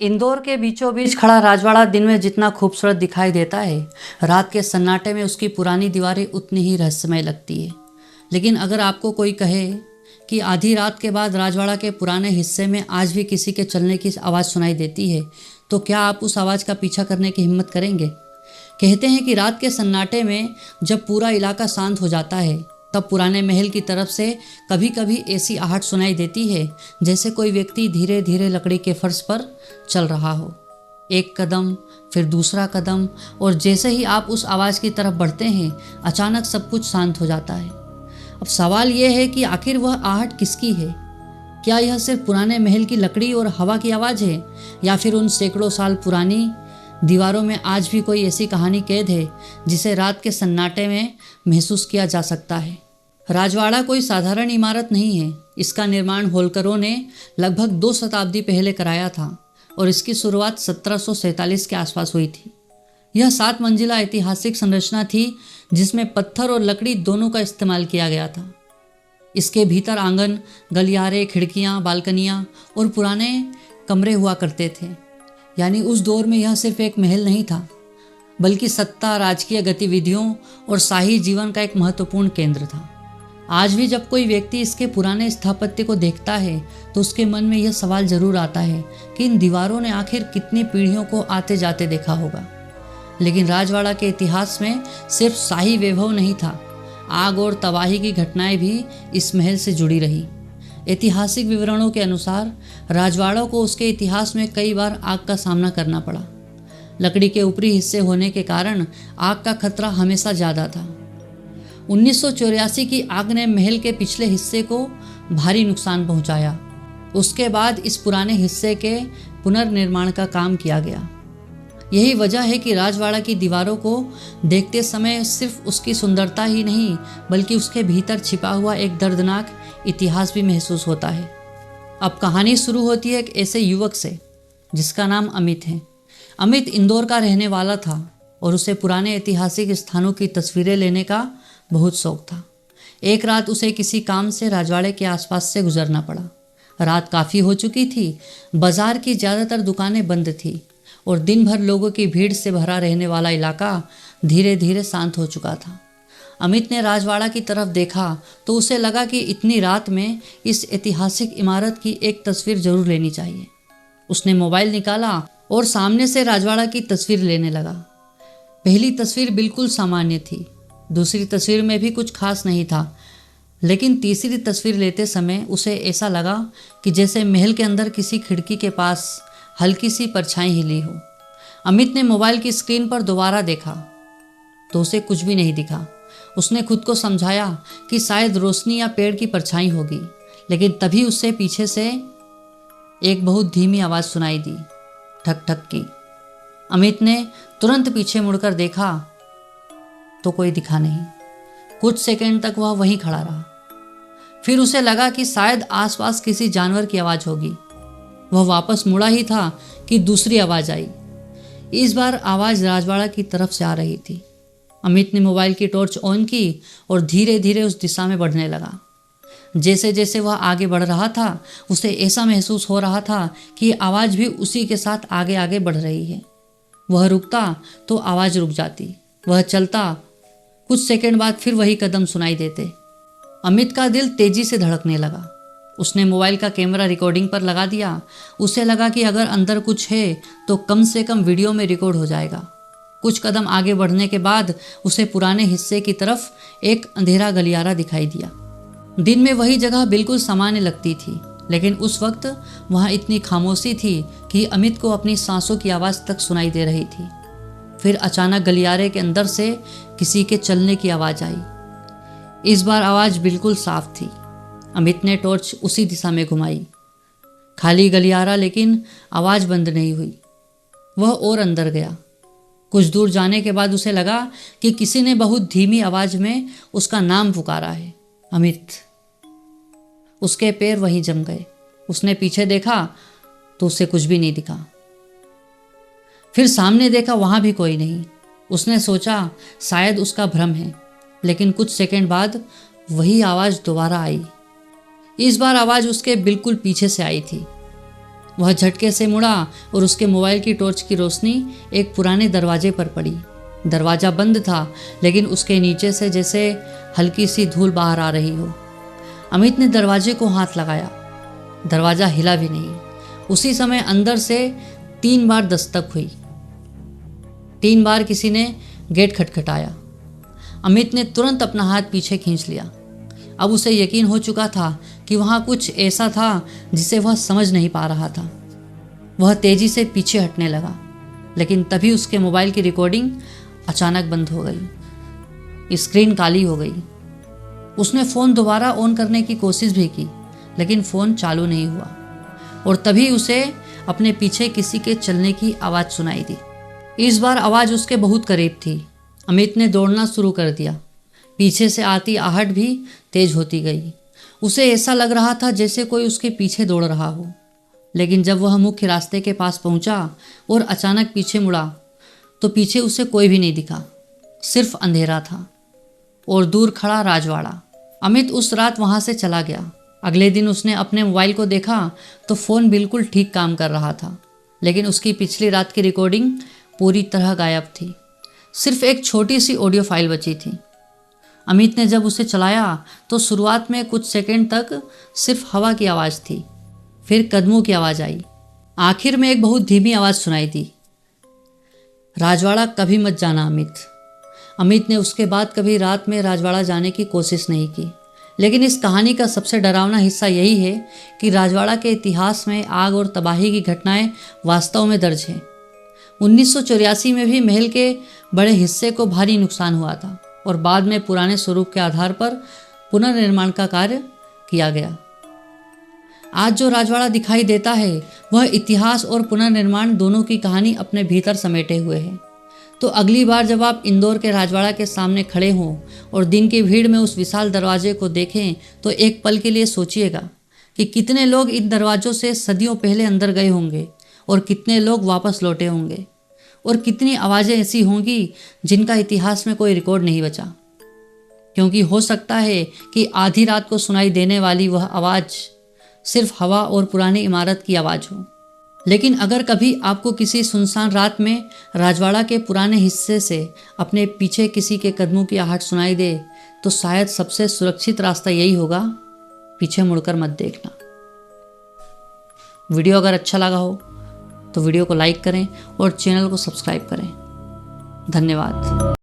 इंदौर के बीचों बीच खड़ा राजवाड़ा दिन में जितना खूबसूरत दिखाई देता है, रात के सन्नाटे में उसकी पुरानी दीवारें उतनी ही रहस्यमय लगती है। लेकिन अगर आपको कोई कहे कि आधी रात के बाद राजवाड़ा के पुराने हिस्से में आज भी किसी के चलने की आवाज़ सुनाई देती है, तो क्या आप उस आवाज़ का पीछा करने की हिम्मत करेंगे? कहते हैं कि रात के सन्नाटे में जब पूरा इलाका शांत हो जाता है, तब पुराने महल की तरफ से कभी कभी ऐसी आहट सुनाई देती है जैसे कोई व्यक्ति धीरे धीरे लकड़ी के फर्श पर चल रहा हो। एक कदम, फिर दूसरा कदम, और जैसे ही आप उस आवाज़ की तरफ बढ़ते हैं, अचानक सब कुछ शांत हो जाता है। अब सवाल यह है कि आखिर वह आहट किसकी है? क्या यह सिर्फ पुराने महल की लकड़ी और हवा की आवाज़ है, या फिर उन सैकड़ों साल पुरानी दीवारों में आज भी कोई ऐसी कहानी कैद है जिसे रात के सन्नाटे में महसूस किया जा सकता है? राजवाड़ा कोई साधारण इमारत नहीं है। इसका निर्माण होलकरों ने लगभग 2 शताब्दी पहले कराया था और इसकी शुरुआत 1747 के आसपास हुई थी। यह 7 मंजिला ऐतिहासिक संरचना थी जिसमें पत्थर और लकड़ी दोनों का इस्तेमाल किया गया था। इसके भीतर आंगन, गलियारे, खिड़कियां, बालकनियां और पुराने कमरे हुआ करते थे। यानी उस दौर में यह सिर्फ एक महल नहीं था, बल्कि सत्ता, राजकीय गतिविधियों और शाही जीवन का एक महत्वपूर्ण केंद्र था। आज भी जब कोई व्यक्ति इसके पुराने स्थापत्य को देखता है तो उसके मन में यह सवाल जरूर आता है कि इन दीवारों ने आखिर कितनी पीढ़ियों को आते जाते देखा होगा। लेकिन राजवाड़ा के इतिहास में सिर्फ शाही वैभव नहीं था, आग और तबाही की घटनाएं भी इस महल से जुड़ी रही। ऐतिहासिक विवरणों के अनुसार राजवाड़ों को उसके इतिहास में कई बार आग का सामना करना पड़ा। लकड़ी के ऊपरी हिस्से होने के कारण आग का खतरा हमेशा ज़्यादा था। 1984 की आग ने महल के पिछले हिस्से को भारी नुकसान पहुंचाया। उसके बाद इस पुराने हिस्से के पुनर्निर्माण का काम किया गया। यही वजह है कि राजवाड़ा की दीवारों को देखते समय सिर्फ उसकी सुंदरता ही नहीं, बल्कि उसके भीतर छिपा हुआ एक दर्दनाक इतिहास भी महसूस होता है। अब कहानी शुरू होती है एक ऐसे युवक से जिसका नाम अमित है। अमित इंदौर का रहने वाला था और उसे पुराने ऐतिहासिक स्थानों की तस्वीरें लेने का बहुत शौक था। एक रात उसे किसी काम से राजवाड़े के आसपास से गुजरना पड़ा। रात काफ़ी हो चुकी थी, बाजार की ज़्यादातर दुकानें बंद थी और दिन भर लोगों की भीड़ से भरा रहने वाला इलाका धीरे धीरे शांत हो चुका था। अमित ने राजवाड़ा की तरफ देखा तो उसे लगा कि इतनी रात में इस ऐतिहासिक इमारत की एक तस्वीर जरूर लेनी चाहिए। उसने मोबाइल निकाला और सामने से राजवाड़ा की तस्वीर लेने लगा। पहली तस्वीर बिल्कुल सामान्य थी, दूसरी तस्वीर में भी कुछ खास नहीं था, लेकिन तीसरी तस्वीर लेते समय उसे ऐसा लगा कि जैसे महल के अंदर किसी खिड़की के पास हल्की सी परछाई हिली हो। अमित ने मोबाइल की स्क्रीन पर दोबारा देखा तो उसे कुछ भी नहीं दिखा। उसने खुद को समझाया कि शायद रोशनी या पेड़ की परछाई होगी, लेकिन तभी उससे पीछे से एक बहुत धीमी आवाज़ सुनाई दी, ठक ठक की। अमित ने तुरंत पीछे मुड़कर देखा तो कोई दिखा नहीं। कुछ सेकंड तक वह वहीं खड़ा रहा। फिर उसे लगा कि शायद आसपास किसी जानवर की आवाज़ होगी। वह वापस मुड़ा ही था कि दूसरी आवाज़ आई। इस बार आवाज़ राजवाड़ा की तरफ से आ रही थी। अमित ने मोबाइल की टॉर्च ऑन की और धीरे धीरे उस दिशा में बढ़ने लगा। जैसे जैसे वह आगे बढ़ रहा था, उसे ऐसा महसूस हो रहा था कि आवाज़ भी उसी के साथ आगे आगे बढ़ रही है। वह रुकता तो आवाज़ रुक जाती, वह चलता, कुछ सेकंड बाद फिर वही कदम सुनाई देते। अमित का दिल तेजी से धड़कने लगा। उसने मोबाइल का कैमरा रिकॉर्डिंग पर लगा दिया। उसे लगा कि अगर अंदर कुछ है तो कम से कम वीडियो में रिकॉर्ड हो जाएगा। कुछ कदम आगे बढ़ने के बाद उसे पुराने हिस्से की तरफ एक अंधेरा गलियारा दिखाई दिया। दिन में वही जगह बिल्कुल सामान्य लगती थी, लेकिन उस वक्त वहाँ इतनी खामोशी थी कि अमित को अपनी सांसों की आवाज़ तक सुनाई दे रही थी। फिर अचानक गलियारे के अंदर से किसी के चलने की आवाज़ आई। इस बार आवाज़ बिल्कुल साफ थी। अमित ने टॉर्च उसी दिशा में घुमाई। खाली गलियारा, लेकिन आवाज़ बंद नहीं हुई। वह और अंदर गया। कुछ दूर जाने के बाद उसे लगा कि किसी ने बहुत धीमी आवाज़ में उसका नाम पुकारा है, अमित। उसके पैर वहीं जम गए। उसने पीछे देखा तो उसे कुछ भी नहीं दिखा। फिर सामने देखा, वहाँ भी कोई नहीं। उसने सोचा शायद उसका भ्रम है, लेकिन कुछ सेकंड बाद वही आवाज़ दोबारा आई। इस बार आवाज़ उसके बिल्कुल पीछे से आई थी। वह झटके से मुड़ा और उसके मोबाइल की टॉर्च की रोशनी एक पुराने दरवाजे पर पड़ी। दरवाज़ा बंद था, लेकिन उसके नीचे से जैसे हल्की सी धूल बाहर आ रही हो। अमित ने दरवाजे को हाथ लगाया। दरवाज़ा हिला भी नहीं। उसी समय अंदर से 3 बार दस्तक हुई। 3 बार किसी ने गेट खटखटाया। अमित ने तुरंत अपना हाथ पीछे खींच लिया। अब उसे यकीन हो चुका था कि वहाँ कुछ ऐसा था जिसे वह समझ नहीं पा रहा था। वह तेजी से पीछे हटने लगा, लेकिन तभी उसके मोबाइल की रिकॉर्डिंग अचानक बंद हो गई। स्क्रीन काली हो गई। उसने फ़ोन दोबारा ऑन करने की कोशिश भी की, लेकिन फ़ोन चालू नहीं हुआ। और तभी उसे अपने पीछे किसी के चलने की आवाज़ सुनाई दी। इस बार आवाज़ उसके बहुत करीब थी। अमित ने दौड़ना शुरू कर दिया। पीछे से आती आहट भी तेज होती गई। उसे ऐसा लग रहा था जैसे कोई उसके पीछे दौड़ रहा हो। लेकिन जब वह मुख्य रास्ते के पास पहुंचा और अचानक पीछे मुड़ा, तो पीछे उसे कोई भी नहीं दिखा। सिर्फ अंधेरा था और दूर खड़ा राजवाड़ा। अमित उस रात वहां से चला गया। अगले दिन उसने अपने मोबाइल को देखा तो फ़ोन बिल्कुल ठीक काम कर रहा था, लेकिन उसकी पिछली रात की रिकॉर्डिंग पूरी तरह गायब थी। सिर्फ एक छोटी सी ऑडियो फाइल बची थी। अमित ने जब उसे चलाया तो शुरुआत में कुछ सेकंड तक सिर्फ हवा की आवाज़ थी। फिर कदमों की आवाज़ आई। आखिर में एक बहुत धीमी आवाज़ सुनाई दी, राजवाड़ा कभी मत जाना अमित। अमित ने उसके बाद कभी रात में राजवाड़ा जाने की कोशिश नहीं की। लेकिन इस कहानी का सबसे डरावना हिस्सा यही है कि राजवाड़ा के इतिहास में आग और तबाही की घटनाएं वास्तव में दर्ज हैं। 1984 में भी महल के बड़े हिस्से को भारी नुकसान हुआ था और बाद में पुराने स्वरूप के आधार पर पुनर्निर्माण का कार्य किया गया। आज जो राजवाड़ा दिखाई देता है वह इतिहास और पुनर्निर्माण दोनों की कहानी अपने भीतर समेटे हुए है। तो अगली बार जब आप इंदौर के राजवाड़ा के सामने खड़े हों और दिन की भीड़ में उस विशाल दरवाजे को देखें, तो एक पल के लिए सोचिएगा कि कितने लोग इन दरवाज़ों से सदियों पहले अंदर गए होंगे और कितने लोग वापस लौटे होंगे, और कितनी आवाज़ें ऐसी होंगी जिनका इतिहास में कोई रिकॉर्ड नहीं बचा। क्योंकि हो सकता है कि आधी रात को सुनाई देने वाली वह आवाज़ सिर्फ हवा और पुरानी इमारत की आवाज़ हो। लेकिन अगर कभी आपको किसी सुनसान रात में राजवाड़ा के पुराने हिस्से से अपने पीछे किसी के कदमों की आहट सुनाई दे, तो शायद सबसे सुरक्षित रास्ता यही होगा, पीछे मुड़कर मत देखना। वीडियो अगर अच्छा लगा हो तो वीडियो को लाइक करें और चैनल को सब्सक्राइब करें। धन्यवाद।